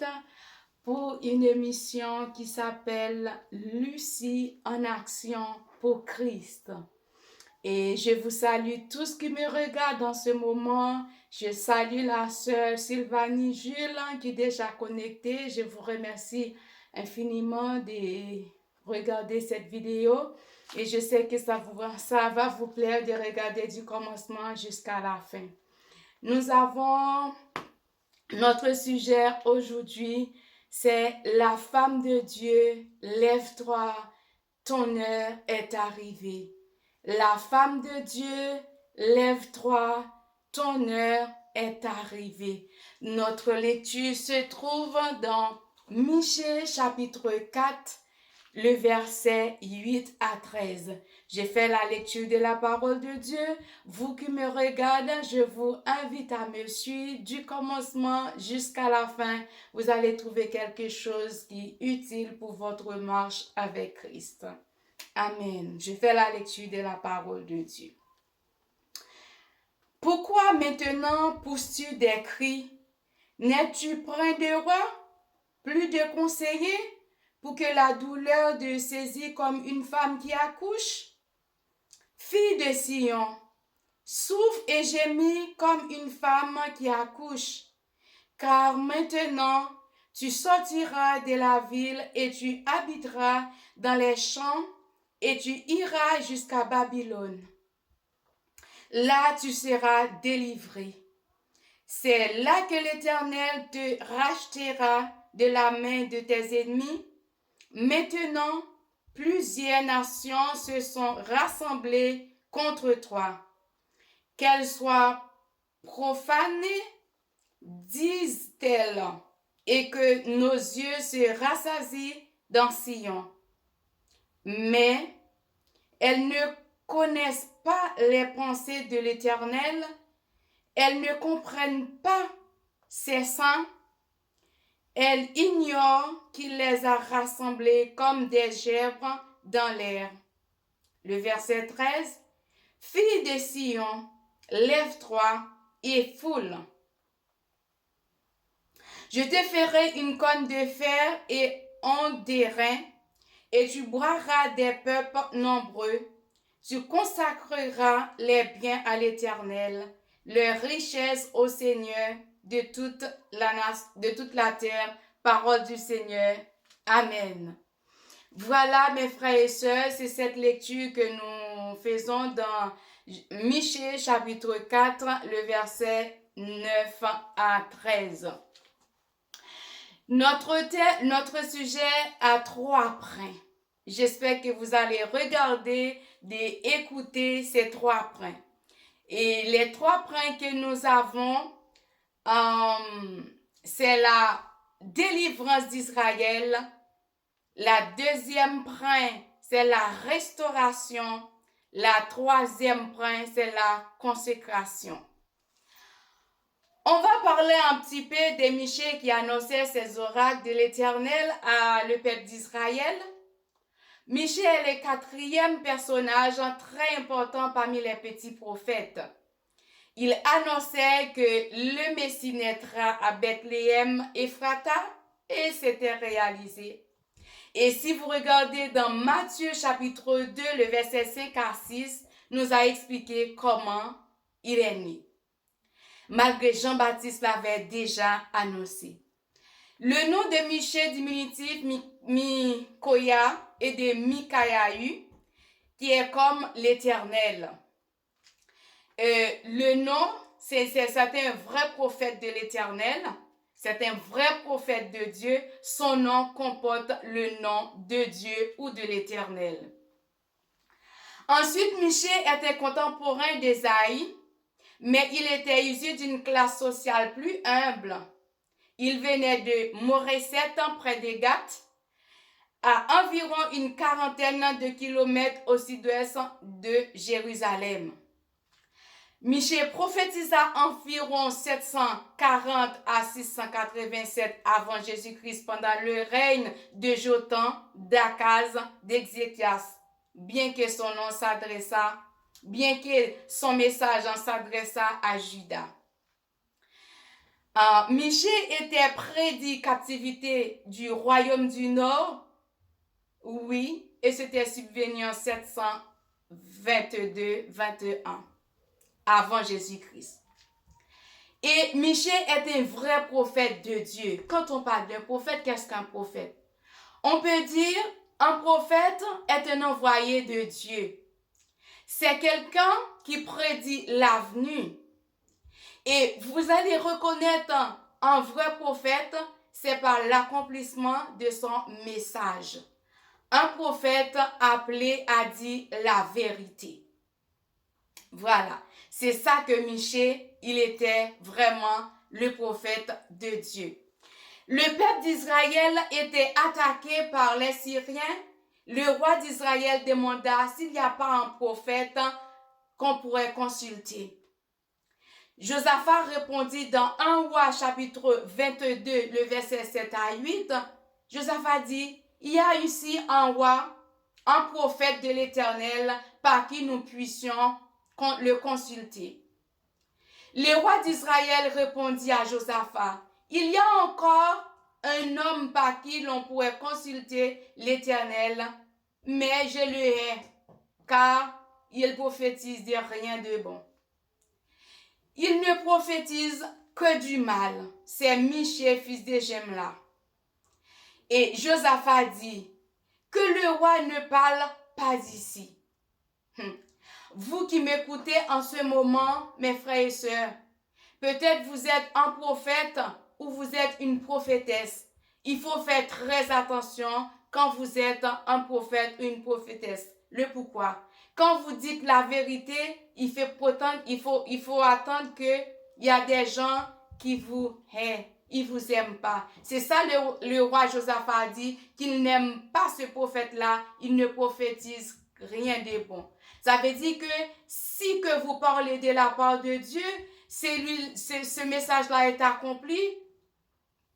suite pour une émission qui s'appelle Lucie en action pour Christ. Et je vous salue tous qui me regardent en ce moment. Je salue la sœur Sylvanie Jules qui est déjà connectée. Je vous remercie infiniment de regarder cette vidéo. Et je sais que ça va vous plaire de regarder du commencement jusqu'à la fin. Nous avons notre sujet aujourd'hui, c'est la femme de Dieu, lève-toi, ton heure est arrivée. La femme de Dieu, lève-toi, ton heure est arrivée. Notre lecture se trouve dans Michée chapitre 4, le verset 8 à 13. J'ai fait la lecture de la parole de Dieu. Vous qui me regardez, je vous invite à me suivre du commencement jusqu'à la fin. Vous allez trouver quelque chose qui est utile pour votre marche avec Christ. Amen. Je fais la lecture de la parole de Dieu. Pourquoi maintenant pousses-tu des cris? N'es-tu point de roi, plus de conseillers, pour que la douleur te saisit comme une femme qui accouche? Fille de Sion, souffre et gémis comme une femme qui accouche, car maintenant tu sortiras de la ville et tu habiteras dans les champs et tu iras jusqu'à Babylone. Là tu seras délivré. C'est là que l'Éternel te rachetera de la main de tes ennemis. Maintenant, plusieurs nations se sont rassemblées contre toi. Qu'elles soient profanées, disent-elles, et que nos yeux se rassasient dans Sion. Mais elles ne connaissent pas les pensées de l'Éternel, elles ne comprennent pas ses saints. Elle ignore qu'il les a rassemblés comme des gerbes dans l'air. Le verset 13. Fille de Sion, lève-toi et foule. Je te ferai une corne de fer et un d'airain, et tu boiras des peuples nombreux. Tu consacreras les biens à l'Éternel, leurs richesses au Seigneur de toute la terre. Parole du Seigneur. Amen. Voilà, mes frères et sœurs, c'est cette lecture que nous faisons dans Michée chapitre 4, le verset 9 à 13. Notre sujet a 3 points. J'espère que vous allez regarder et écouter ces 3 points. Et les 3 points que nous avons, c'est la délivrance d'Israël. La deuxième point, c'est la restauration. La troisième point, c'est la consécration. On va parler un petit peu de Michée qui annonçait ces oracles de l'Éternel à le peuple d'Israël. Michée est le 4e personnage très important parmi les petits prophètes. Il annonçait que le Messie naîtra à Bethléem, Ephrata, et c'était réalisé. Et si vous regardez dans Matthieu chapitre 2, le verset 5 à 6, nous a expliqué comment il est né. Malgré Jean-Baptiste l'avait déjà annoncé. Le nom de Michée diminutif Mikoya et de Mikayahu, qui est comme l'Éternel. Le nom, c'est un vrai prophète de l'Éternel. C'est un vrai prophète de Dieu. Son nom comporte le nom de Dieu ou de l'Éternel. Ensuite, Michée était contemporain d'Ésaïe, mais il était issu d'une classe sociale plus humble. Il venait de Moréset, près de Gath, à environ une quarantaine de kilomètres au sud-ouest de Jérusalem. Michée prophétisa environ 740 à 687 avant Jésus-Christ pendant le règne de Jotham, d'Akaz, d'Ézéchias, bien que son message s'adressa à Juda. Michée était prédit captivité du royaume du Nord, oui, et c'était subvenu en 722-21 avant Jésus-Christ. Et Michée est un vrai prophète de Dieu. Quand on parle d'un prophète, qu'est-ce qu'un prophète? On peut dire un prophète est un envoyé de Dieu. C'est quelqu'un qui prédit l'avenir. Et vous allez reconnaître un vrai prophète, c'est par l'accomplissement de son message. Un prophète appelé à dire la vérité. Voilà, c'est ça que Michée, il était vraiment le prophète de Dieu. Le peuple d'Israël était attaqué par les Syriens. Le roi d'Israël demanda s'il n'y a pas un prophète qu'on pourrait consulter. Josaphat répondit dans 1 roi chapitre 22, le verset 7 à 8. Josaphat dit, il y a ici un roi, un prophète de l'Éternel par qui nous puissions le consulter. Le roi d'Israël répondit à Josaphat, il y a encore un homme par qui l'on pourrait consulter l'Éternel, mais je le hais, car il prophétise de rien de bon. Il ne prophétise que du mal. C'est Michée, fils de Jemla. Et Josaphat dit, que le roi ne parle pas ici. Vous qui m'écoutez en ce moment, mes frères et sœurs, peut-être vous êtes un prophète ou vous êtes une prophétesse. Il faut faire très attention quand vous êtes un prophète ou une prophétesse. Le pourquoi? Quand vous dites la vérité, il faut attendre qu'il y a des gens qui vous haïssent. Ils ne vous aiment pas. C'est ça le roi Josaphat dit, qu'il n'aime pas ce prophète-là. Il ne prophétise rien de bon. Ça veut dire que si que vous parlez de la part de Dieu, ce message-là est accompli,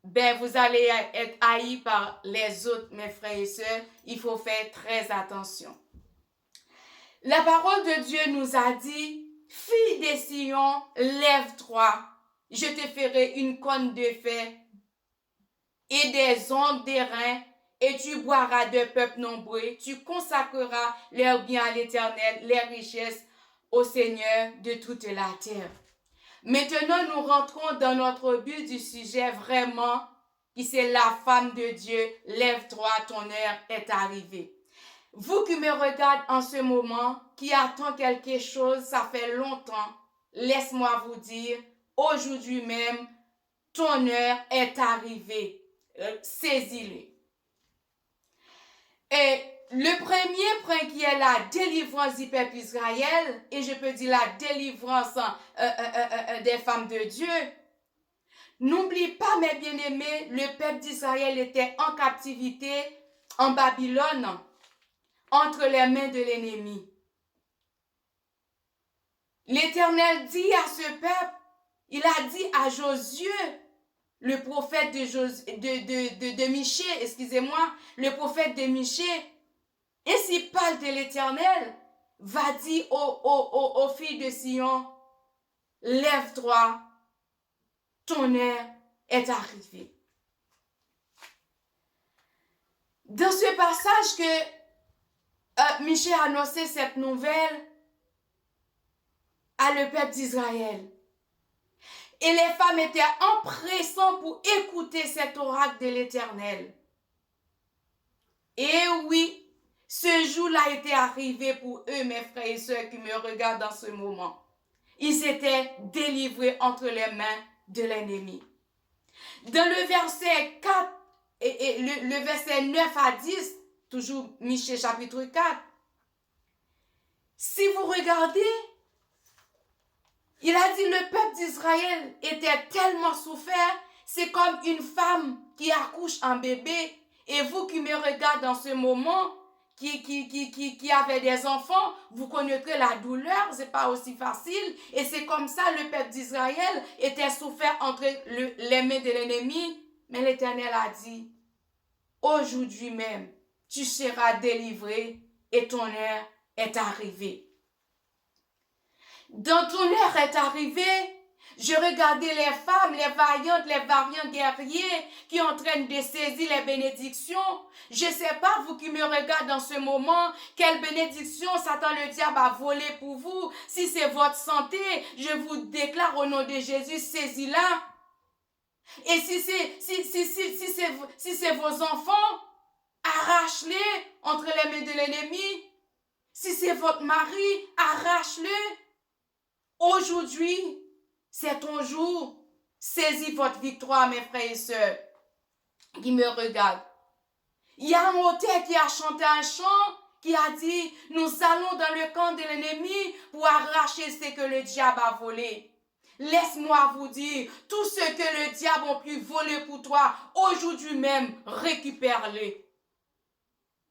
ben vous allez être haïs par les autres, mes frères et sœurs. Il faut faire très attention. La parole de Dieu nous a dit, fille des Sion, lève-toi, je te ferai une corne de fer et des ondes d'airain, et tu boiras de peuples nombreux, tu consacreras leurs biens à l'Éternel, les richesses au Seigneur de toute la terre. Maintenant, nous rentrons dans notre but du sujet vraiment, qui c'est la femme de Dieu, lève-toi, ton heure est arrivée. Vous qui me regardez en ce moment, qui attend quelque chose, ça fait longtemps, laisse-moi vous dire, aujourd'hui même, ton heure est arrivée. Saisis-le. Et le premier point qui est la délivrance du peuple Israël, et je peux dire la délivrance des femmes de Dieu. N'oublie pas, mes bien-aimés, le peuple d'Israël était en captivité en Babylone, entre les mains de l'ennemi. L'Éternel dit à ce peuple, il a dit à Josué, le prophète de Michée, excusez-moi, le prophète de Michée, ainsi parle de l'Éternel, va dire aux filles de Sion, lève-toi, ton heure est arrivée. Dans ce passage que Michée a annoncé cette nouvelle à le peuple d'Israël. Et les femmes étaient empressées pour écouter cet oracle de l'Éternel. Et oui, ce jour-là était arrivé pour eux, mes frères et sœurs qui me regardent dans ce moment. Ils étaient délivrés entre les mains de l'ennemi. Dans le verset 4 et le verset 9 à 10, toujours Michée chapitre 4, si vous regardez, il a dit le peuple d'Israël était tellement souffert, c'est comme une femme qui accouche un bébé. Et vous qui me regardez dans ce moment, qui avez des enfants, vous connaîtrez la douleur, c'est pas aussi facile. Et c'est comme ça le peuple d'Israël était souffert entre les mains de l'ennemi. Mais l'Éternel a dit, aujourd'hui même, tu seras délivré et ton heure est arrivée. Dans ton heure est arrivée, Je regardais les femmes, les vaillantes, les variants guerriers qui sont en train de saisir les bénédictions. Je ne sais pas, vous qui me regardez dans ce moment, quelle bénédiction Satan le diable a volé pour vous. Si c'est votre santé, je vous déclare au nom de Jésus, saisis-la. Et si c'est vos enfants, arrache-les entre les mains de l'ennemi. Si c'est votre mari, arrache-le. Aujourd'hui, c'est ton jour. Saisis votre victoire, mes frères et sœurs qui me regardent. Il y a un auteur qui a chanté un chant qui a dit, nous allons dans le camp de l'ennemi pour arracher ce que le diable a volé. Laisse-moi vous dire, tout ce que le diable a pu voler pour toi, aujourd'hui même, récupère-le.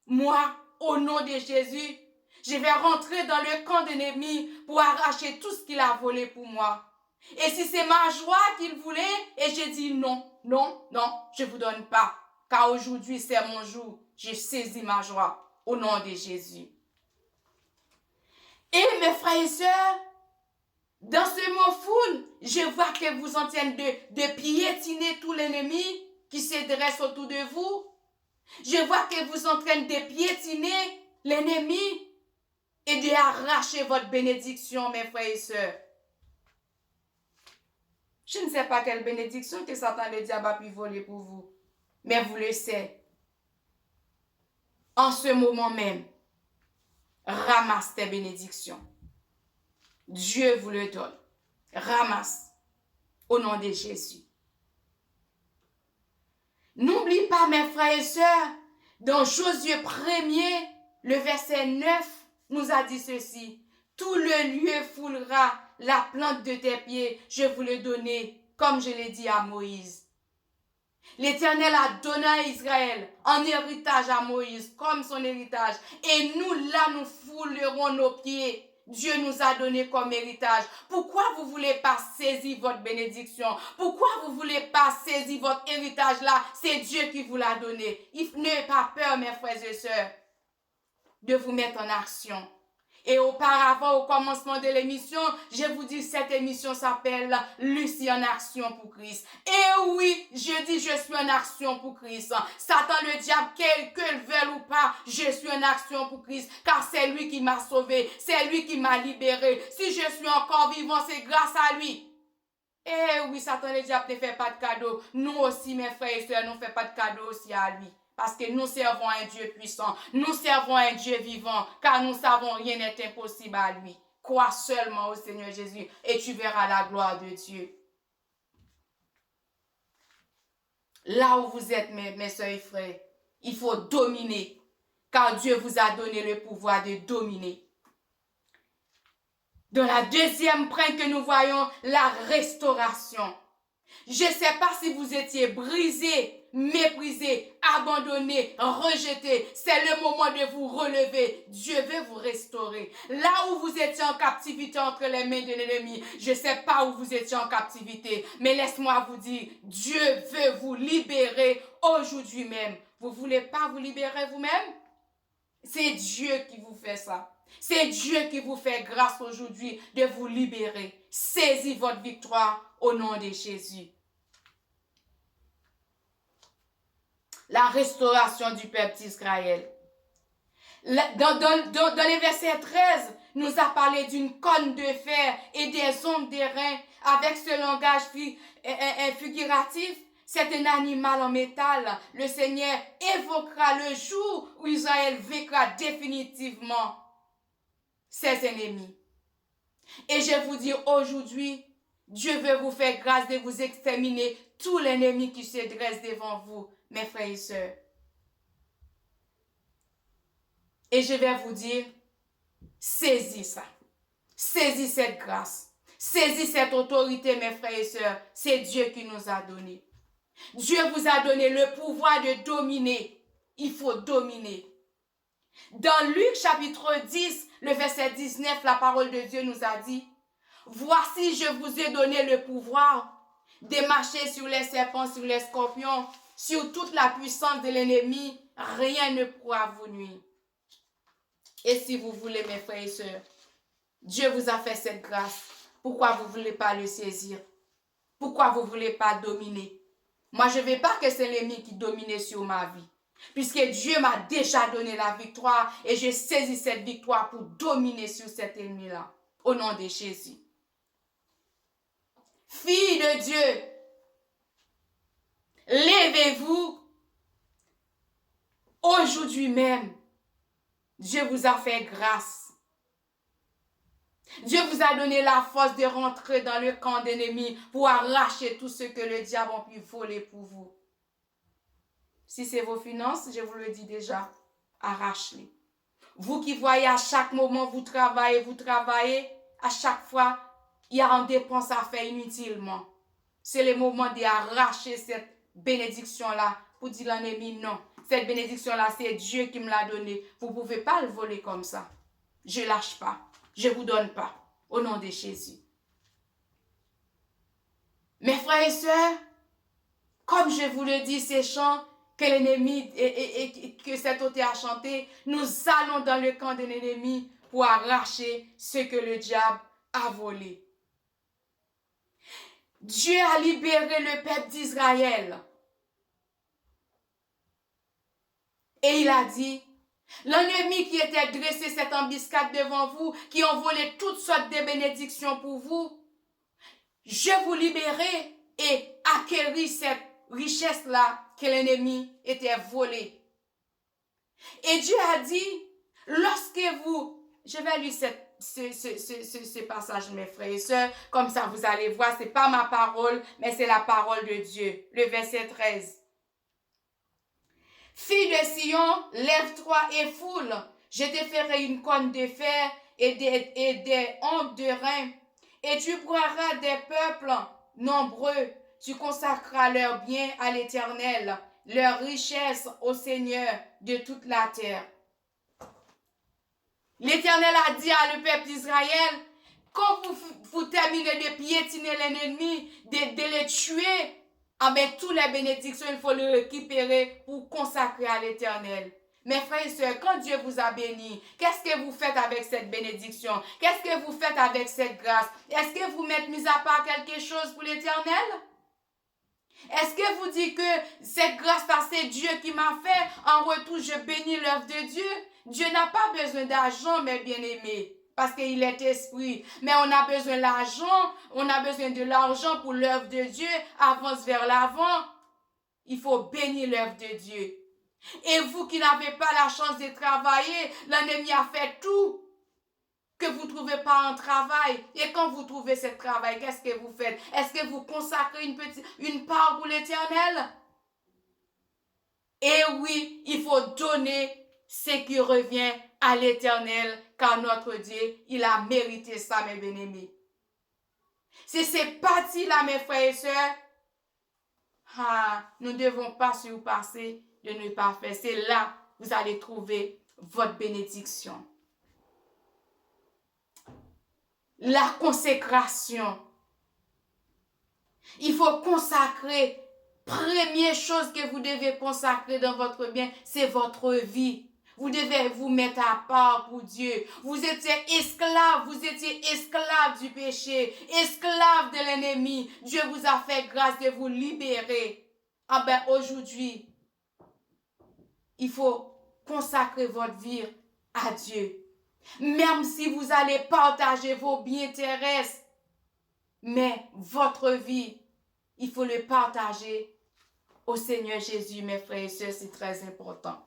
Moi, au nom de Jésus, je vais rentrer dans le camp de l'ennemi pour arracher tout ce qu'il a volé pour moi. Et si c'est ma joie qu'il voulait, et j'ai dit non, non, non, je ne vous donne pas. Car aujourd'hui, c'est mon jour. J'ai saisi ma joie au nom de Jésus. Et mes frères et sœurs, dans ce mot foule, je vois que vous en train de piétiner tout l'ennemi qui se dresse autour de vous. Je vois que vous en train de piétiner l'ennemi et de arracher votre bénédiction, mes frères et sœurs. Je ne sais pas quelle bénédiction que Satan le diable a pu voler pour vous, mais vous le savez. En ce moment même, ramasse tes bénédictions. Dieu vous le donne. Ramasse au nom de Jésus. N'oublie pas, mes frères et sœurs, dans Josué 1er, le verset 9 nous a dit ceci. Tout le lieu foulera la plante de tes pieds. Je vous l'ai donné, comme je l'ai dit à Moïse. L'Éternel a donné à Israël en héritage à Moïse, comme son héritage. Et nous, là, nous foulerons nos pieds. Dieu nous a donné comme héritage. Pourquoi vous ne voulez pas saisir votre bénédiction? Pourquoi vous ne voulez pas saisir votre héritage là? C'est Dieu qui vous l'a donné. N'ayez pas peur, mes frères et sœurs, de vous mettre en action. Et auparavant, au commencement de l'émission, je vous dis, cette émission s'appelle Lucie en action pour Christ. Et oui, je dis, je suis en action pour Christ. Satan, le diable, quel que le veuille ou pas, je suis en action pour Christ. Car c'est lui qui m'a sauvé, c'est lui qui m'a libéré. Si je suis encore vivant, c'est grâce à lui. Et oui, Satan, le diable ne fait pas de cadeau. Nous aussi, mes frères et sœurs, nous ne faisons pas de cadeau aussi à lui. Parce que nous servons un Dieu puissant, nous servons un Dieu vivant, car nous savons rien n'est impossible à lui. Crois seulement au Seigneur Jésus et tu verras la gloire de Dieu. Là où vous êtes, mes soeurs et frères, il faut dominer, car Dieu vous a donné le pouvoir de dominer. Dans la deuxième preuve que nous voyons, la restauration. Je ne sais pas si vous étiez brisé, méprisé, abandonné, rejeté. C'est le moment de vous relever. Dieu veut vous restaurer. Là où vous étiez en captivité entre les mains de l'ennemi, je ne sais pas où vous étiez en captivité, mais laisse-moi vous dire, Dieu veut vous libérer aujourd'hui même. Vous ne voulez pas vous libérer vous-même? C'est Dieu qui vous fait ça. C'est Dieu qui vous fait grâce aujourd'hui de vous libérer. Saisis votre victoire au nom de Jésus. La restauration du peuple d'Israël. Dans les versets 13, nous a parlé d'une corne de fer et des ongles d'airain. Avec ce langage figuratif, c'est un animal en métal. Le Seigneur évoquera le jour où Israël vaincra définitivement ses ennemis. Et je vous dis aujourd'hui, Dieu veut vous faire grâce de vous exterminer tous les ennemis qui se dressent devant vous, mes frères et sœurs. Et je vais vous dire, saisis ça. Saisis cette grâce. Saisis cette autorité, mes frères et sœurs. C'est Dieu qui nous a donné. Dieu vous a donné le pouvoir de dominer. Il faut dominer. Dans Luc chapitre 10, le verset 19, la parole de Dieu nous a dit, « Voici, je vous ai donné le pouvoir de marcher sur les serpents, sur les scorpions, sur toute la puissance de l'ennemi, rien ne pourra vous nuire. » Et si vous voulez, mes frères et sœurs, Dieu vous a fait cette grâce. Pourquoi vous ne voulez pas le saisir? Pourquoi vous ne voulez pas dominer? Moi, je ne veux pas que c'est l'ennemi qui domine sur ma vie. Puisque Dieu m'a déjà donné la victoire et je saisis cette victoire pour dominer sur cet ennemi-là. Au nom de Jésus. Filles de Dieu, levez-vous aujourd'hui même. Dieu vous a fait grâce. Dieu vous a donné la force de rentrer dans le camp d'ennemis pour arracher tout ce que le diable a pu voler pour vous. Si c'est vos finances, je vous le dis déjà, arrache-les. Vous qui voyez à chaque moment, vous travaillez, à chaque fois, il y a une dépense à faire inutilement. C'est le moment d'arracher cette bénédiction-là pour dire à l'ennemi non. Cette bénédiction-là, c'est Dieu qui me l'a donnée. Vous ne pouvez pas le voler comme ça. Je ne lâche pas. Je ne vous donne pas. Au nom de Jésus. Mes frères et sœurs, comme je vous le dis, ces chants que l'ennemi et que cet auteur a chanté, nous allons dans le camp de l'ennemi pour arracher ce que le diable a volé. Dieu a libéré le peuple d'Israël. Et il a dit, l'ennemi qui était dressé cette embuscade devant vous, qui ont volé toutes sortes de bénédictions pour vous, je vous libérai et acquéris cette richesse-là que l'ennemi était volé. Et Dieu a dit, lorsque vous, je vais lire ce passage, mes frères et sœurs, comme ça vous allez voir, ce n'est pas ma parole, mais c'est la parole de Dieu. Le verset 13. Fille de Sion, lève-toi et foule. Je te ferai une corne de fer et des hontes de rein. Et tu boiras des peuples nombreux. Tu consacreras leurs biens à l'Éternel, leur richesse au Seigneur de toute la terre. L'Éternel a dit à le peuple d'Israël, quand vous terminez de piétiner l'ennemi, de les tuer, avec toutes les bénédictions, il faut les récupérer pour consacrer à l'Éternel. Mes frères et sœurs, quand Dieu vous a béni, qu'est-ce que vous faites avec cette bénédiction? Qu'est-ce que vous faites avec cette grâce? Est-ce que vous mettez mis à part quelque chose pour l'Éternel? Est-ce que vous dites que cette grâce-là, c'est Dieu qui m'a fait? En retour, je bénis l'œuvre de Dieu. Dieu n'a pas besoin d'argent, mes bien-aimés, parce qu'il est esprit. Mais on a besoin de l'argent, on a besoin de l'argent pour l'œuvre de Dieu, avance vers l'avant. Il faut bénir l'œuvre de Dieu. Et vous qui n'avez pas la chance de travailler, l'ennemi a fait tout que vous ne trouvez pas un travail. Et quand vous trouvez ce travail, qu'est-ce que vous faites? Est-ce que vous consacrez une part pour l'Éternel? Et oui, il faut donner ce qui revient à l'Éternel, car notre Dieu, il a mérité ça, mes bien-aimés. C'est ces parties-là, mes frères et sœurs, nous ne devons pas surpasser de ne pas faire. C'est là que vous allez trouver votre bénédiction. La consécration. Il faut consacrer. Première chose que vous devez consacrer dans votre bien, c'est votre vie. Vous devez vous mettre à part pour Dieu. Vous étiez esclave du péché, esclave de l'ennemi. Dieu vous a fait grâce de vous libérer. Aujourd'hui, il faut consacrer votre vie à Dieu. Même si vous allez partager vos biens terrestres, mais votre vie, il faut le partager au Seigneur Jésus, mes frères et sœurs, c'est très important.